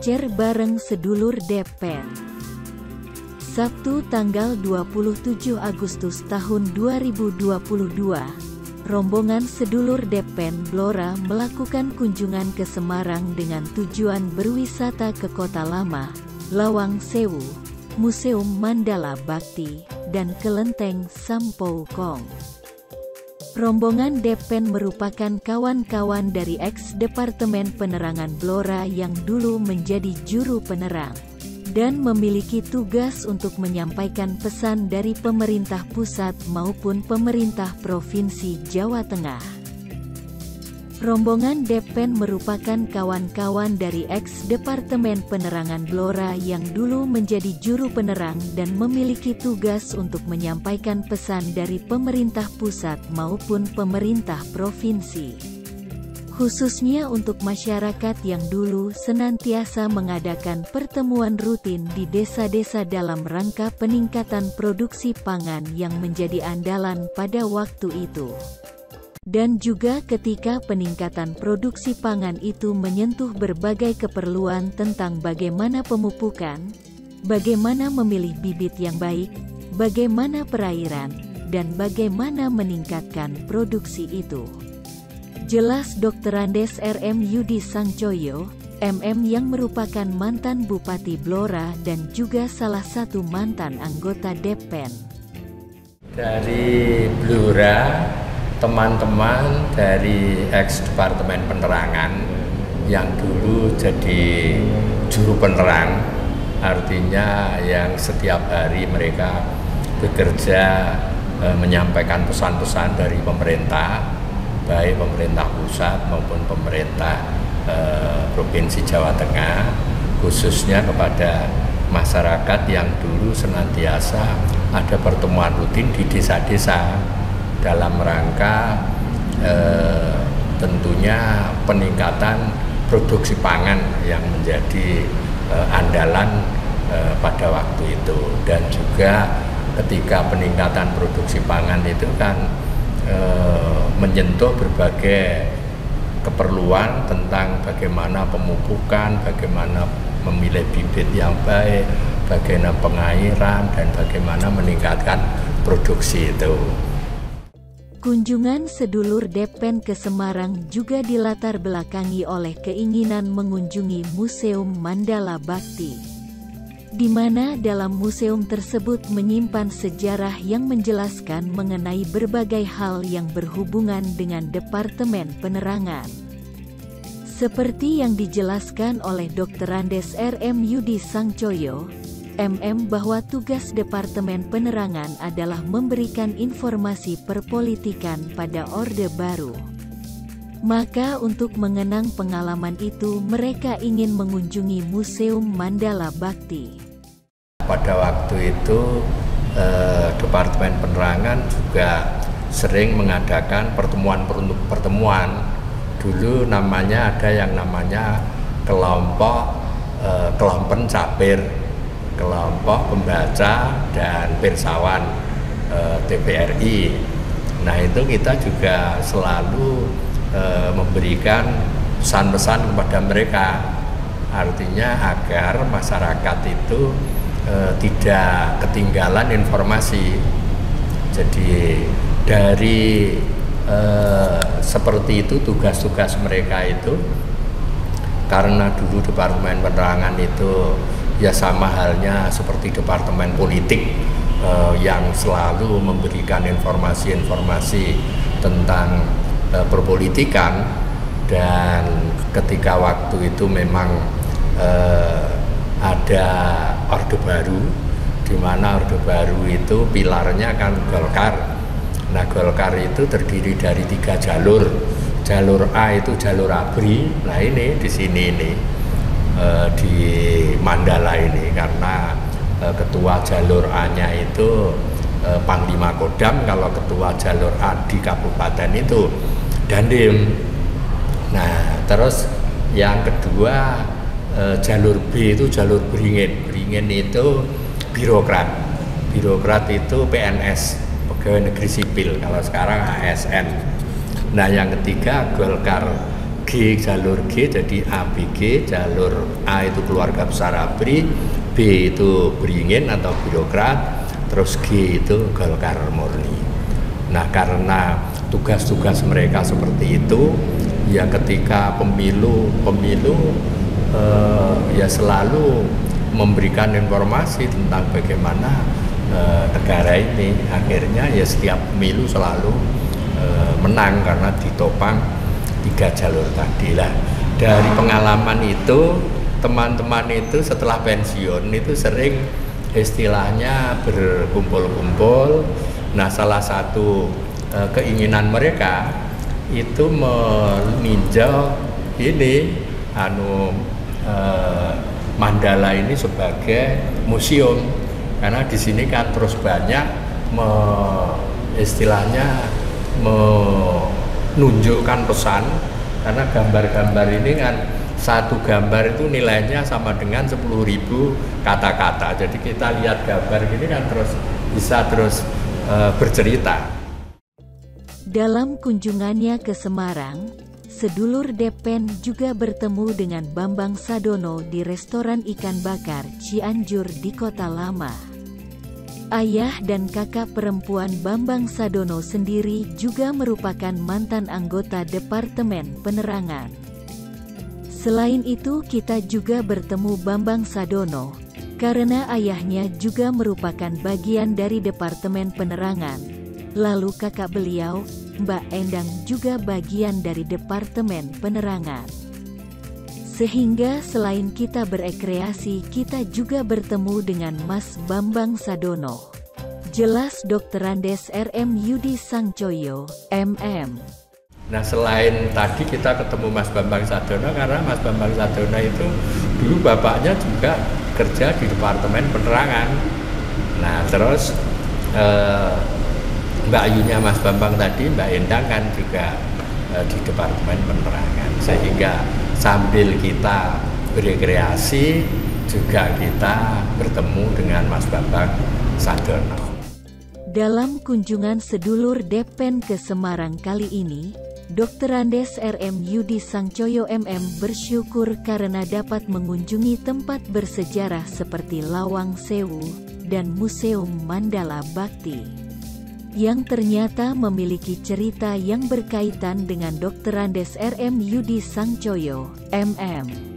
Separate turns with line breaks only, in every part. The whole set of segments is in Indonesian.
Encer bareng sedulur Depen. Sabtu tanggal 27 Agustus tahun 2022, rombongan sedulur Depen Blora melakukan kunjungan ke Semarang dengan tujuan berwisata ke Kota Lama, Lawang Sewu, Museum Mandala Bakti, dan Kelenteng Sampau Kong. Rombongan Depen merupakan kawan-kawan dari ex-Departemen Penerangan Blora yang dulu menjadi juru penerang, dan memiliki tugas untuk menyampaikan pesan dari pemerintah pusat maupun pemerintah Provinsi Jawa Tengah. Rombongan Depen merupakan kawan-kawan dari ex-Departemen Penerangan Blora yang dulu menjadi juru penerang dan memiliki tugas untuk menyampaikan pesan dari pemerintah pusat maupun pemerintah provinsi. Khususnya untuk masyarakat yang dulu senantiasa mengadakan pertemuan rutin di desa-desa dalam rangka peningkatan produksi pangan yang menjadi andalan pada waktu itu. Dan juga ketika peningkatan produksi pangan itu menyentuh berbagai keperluan tentang bagaimana pemupukan, bagaimana memilih bibit yang baik, bagaimana perairan, dan bagaimana meningkatkan produksi itu. Jelas Dr. Andes RM Yudi Sangcoyo, MM yang merupakan mantan Bupati Blora dan juga salah satu mantan anggota Depen.
Dari Blora, teman-teman dari ex-Departemen Penerangan yang dulu jadi juru penerang, artinya yang setiap hari mereka bekerja menyampaikan pesan-pesan dari pemerintah, baik pemerintah pusat maupun pemerintah Provinsi Jawa Tengah, khususnya kepada masyarakat yang dulu senantiasa ada pertemuan rutin di desa-desa dalam rangka tentunya peningkatan produksi pangan yang menjadi andalan pada waktu itu, dan juga ketika peningkatan produksi pangan itu kan menyentuh berbagai keperluan tentang bagaimana pemupukan, bagaimana memilih bibit yang baik, bagaimana pengairan, dan bagaimana meningkatkan produksi itu.
Kunjungan sedulur Depen ke Semarang juga dilatar belakangi oleh keinginan mengunjungi Museum Mandala Bakti, di mana dalam museum tersebut menyimpan sejarah yang menjelaskan mengenai berbagai hal yang berhubungan dengan Departemen Penerangan. Seperti yang dijelaskan oleh Dr. Andes RM Yudi Sangcoyo, MM, bahwa tugas Departemen Penerangan adalah memberikan informasi perpolitikan pada Orde Baru. Maka untuk mengenang pengalaman itu mereka ingin mengunjungi Museum Mandala Bakti.
Pada waktu itu Departemen Penerangan juga sering mengadakan pertemuan. Dulu namanya ada yang namanya kelompok capir, kelompok pembaca dan pirsawan TPRI. Nah itu kita juga selalu memberikan pesan-pesan kepada mereka, artinya agar masyarakat itu tidak ketinggalan informasi. Jadi dari seperti itu tugas-tugas mereka itu, karena dulu Departemen Penerangan itu ya sama halnya seperti departemen politik yang selalu memberikan informasi-informasi tentang perpolitikan, dan ketika waktu itu memang ada Orde Baru, di mana Orde Baru itu pilarnya kan Golkar. Nah Golkar itu terdiri dari 3 jalur. Jalur A itu jalur ABRI. Nah ini di sini ini di Mandala ini, karena ketua jalur A-nya itu Panglima Kodam, kalau ketua jalur A di kabupaten itu Dandim. Nah terus yang kedua jalur B itu jalur Beringin. Beringin itu birokrat. Birokrat itu PNS, pegawai negeri sipil, kalau sekarang ASN. Nah yang ketiga Golkar G jalur G jadi ABG, jalur A itu keluarga besar ABRI, B itu beringin atau birokrat, terus G itu Golkar murni. Nah, karena tugas-tugas mereka seperti itu, ya ketika pemilu ya selalu memberikan informasi tentang bagaimana negara ini. Akhirnya ya setiap pemilu selalu menang karena ditopang 3 jalur tadi lah. Dari pengalaman itu, teman-teman itu setelah pensiun itu sering istilahnya berkumpul-kumpul. Nah, salah satu keinginan mereka itu meninjau ini Mandala ini sebagai museum, karena di sini kan terus banyak istilahnya menunjukkan pesan, karena gambar-gambar ini kan satu gambar itu nilainya sama dengan 10.000 kata-kata. Jadi kita lihat gambar ini kan bisa terus bercerita.
Dalam kunjungannya ke Semarang, sedulur Depen juga bertemu dengan Bambang Sadono di restoran ikan bakar Cianjur di Kota Lama. Ayah dan kakak perempuan Bambang Sadono sendiri juga merupakan mantan anggota Departemen Penerangan. Selain itu, kita juga bertemu Bambang Sadono, karena ayahnya juga merupakan bagian dari Departemen Penerangan. Lalu kakak beliau, Mbak Endang, juga bagian dari Departemen Penerangan. Sehingga selain kita berekreasi, kita juga bertemu dengan Mas Bambang Sadono. Jelas Dr. Andes RM Yudi Sangcoyo, MM.
Nah, selain tadi kita ketemu Mas Bambang Sadono, karena Mas Bambang Sadono itu dulu bapaknya juga kerja di Departemen Penerangan. Nah, terus Mbak Ayunya Mas Bambang tadi, Mbak Endang kan juga di Departemen Penerangan. Sehingga sambil kita berekreasi juga kita bertemu dengan Mas Bambang Sadono.
Dalam kunjungan sedulur Depen ke Semarang kali ini, Dr. Andes RM Yudi Sangcoyo MM bersyukur karena dapat mengunjungi tempat bersejarah seperti Lawang Sewu dan Museum Mandala Bakti, yang ternyata memiliki cerita yang berkaitan dengan Dr. Andes RM Yudi Sangcoyo, MM.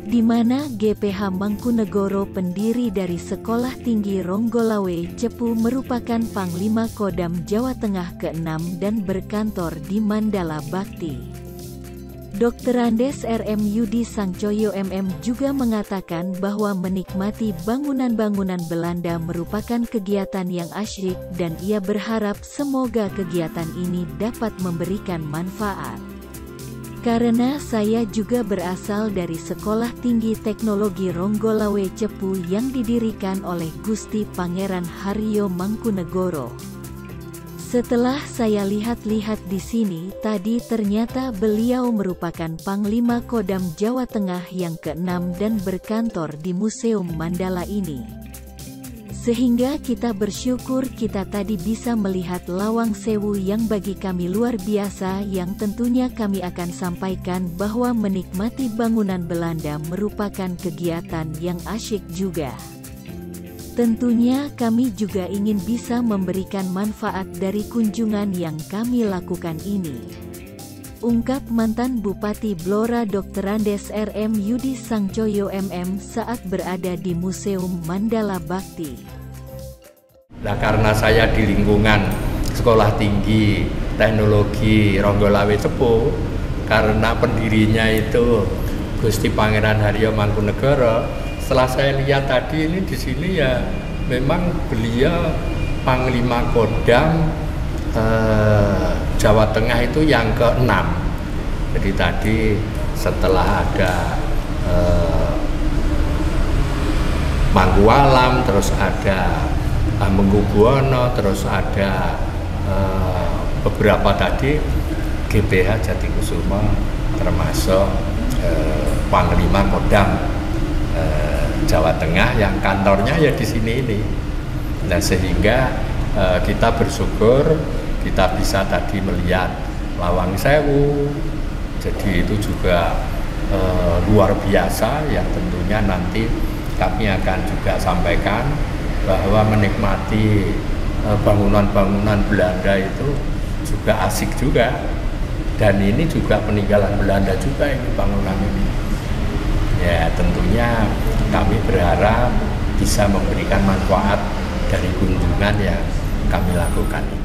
Di mana GPH Mangkunegoro, pendiri dari Sekolah Tinggi Ronggolawe Cepu, merupakan Panglima Kodam Jawa Tengah ke-6 dan berkantor di Mandala Bakti. Dr. Andes RM Yudi Sangcoyo MM juga mengatakan bahwa menikmati bangunan-bangunan Belanda merupakan kegiatan yang asyik dan ia berharap semoga kegiatan ini dapat memberikan manfaat. Karena saya juga berasal dari Sekolah Tinggi Teknologi Ronggolawe Cepu yang didirikan oleh Gusti Pangeran Haryo Mangkunegoro. Setelah saya lihat-lihat di sini tadi, ternyata beliau merupakan Panglima Kodam Jawa Tengah yang ke-6 dan berkantor di Museum Mandala ini. Sehingga kita bersyukur kita tadi bisa melihat Lawang Sewu yang bagi kami luar biasa, yang tentunya kami akan sampaikan bahwa menikmati bangunan Belanda merupakan kegiatan yang asyik juga. Tentunya kami juga ingin bisa memberikan manfaat dari kunjungan yang kami lakukan ini. Ungkap mantan Bupati Blora Dr. Andes RM Yudi Sangcoyo MM saat berada di Museum Mandala Bakti.
Nah, karena saya di lingkungan Sekolah Tinggi Teknologi Ronggolawe Cepu, karena pendirinya itu Gusti Pangeran Haryo Mangkunegoro, setelah saya lihat tadi ini di sini ya memang beliau Panglima Kodam Jawa Tengah itu yang ke-6. Jadi tadi setelah ada Mangkualam, terus ada Mengkubuwono, terus ada beberapa tadi GPH Jatikusumo, termasuk Panglima Kodam Jawa Tengah yang kantornya ya di sini ini. Nah, sehingga kita bersyukur kita bisa tadi melihat Lawang Sewu, Jadi itu juga luar biasa yang tentunya nanti kami akan juga sampaikan bahwa menikmati bangunan-bangunan Belanda itu juga asik juga, dan ini juga peninggalan Belanda juga ini bangunan ini. Ya tentunya kami berharap bisa memberikan manfaat dari kunjungan yang kami lakukan.